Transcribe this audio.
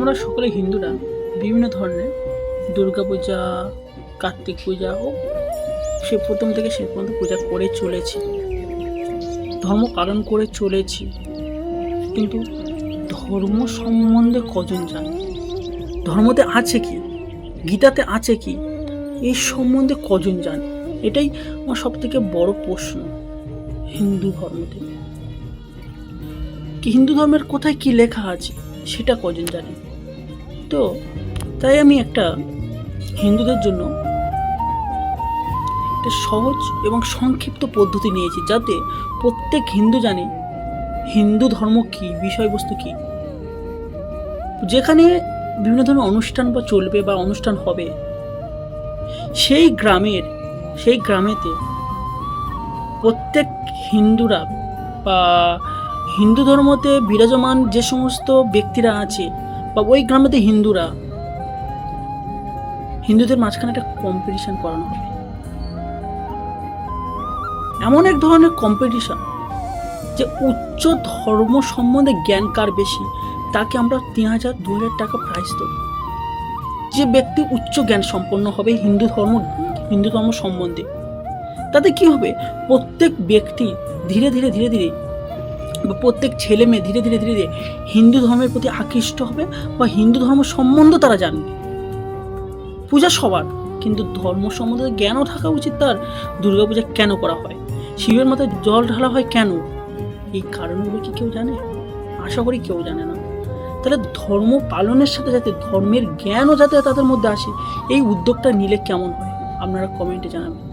আমরা সকলে হিন্দুরা বিভিন্ন ধরনের দুর্গাপূজা, কার্তিক পূজা ও সে প্রথম থেকে শেষ পর্যন্ত পূজা করে চলেছি, ধর্ম পালন করে চলেছি। কিন্তু ধর্ম সম্বন্ধে কজন জানে? ধর্মতে আছে কি, গীতাতে আছে কি, এই সম্বন্ধে কজন জানে? এটাই আমার সব থেকে বড় প্রশ্ন। হিন্দু ধর্মতে কি, হিন্দু ধর্মের কোথায় কি লেখা আছে সেটা কজন জানে? তো তাই আমি একটা হিন্দুদের জন্য একটা সহজ এবং সংক্ষিপ্ত পদ্ধতি নিয়েছি, যাতে প্রত্যেক হিন্দু জানে হিন্দু ধর্ম কি, বিষয়বস্তু কি। যেখানে বিভিন্ন ধরনের অনুষ্ঠান বা চলবে বা অনুষ্ঠান হবে, সেই গ্রামেতে প্রত্যেক হিন্দুরা বা হিন্দু ধর্মতে বিরাজমান যে সমস্ত ব্যক্তিরা আছে বা ওই গ্রামেতে হিন্দুদের মাঝখানে একটা কম্পিটিশন করানো হবে। এমন এক ধরনের কম্পিটিশন যে উচ্চ ধর্ম সম্বন্ধে জ্ঞান কার বেশি, তাকে আমরা 3,000 2,000 টাকা প্রাইজ দেব। যে ব্যক্তি উচ্চ জ্ঞান সম্পন্ন হবে হিন্দু ধর্ম সম্বন্ধে, তাতে কি হবে, প্রত্যেক ব্যক্তি ধীরে ধীরে বা প্রত্যেক ছেলে মেয়ে ধীরে ধীরে হিন্দু ধর্মের প্রতি আকৃষ্ট হবে বা হিন্দু ধর্ম সম্বন্ধে তারা জানবে। পূজা সবার, কিন্তু ধর্ম সম্বন্ধে জ্ঞানও থাকা উচিত তার। দুর্গাপূজা কেন করা হয়, শিবের মাথায় জল ঢালা হয় কেন, এই কারণগুলো কি কেউ জানে? আশা করি কেউ জানে না। তাহলে ধর্ম পালনের সাথে সাথে ধর্মের জ্ঞানও যাতে তাদের মধ্যে আসে, এই উদ্যোগটা নিলে কেমন হয় আপনারা কমেন্টে জানাবেন।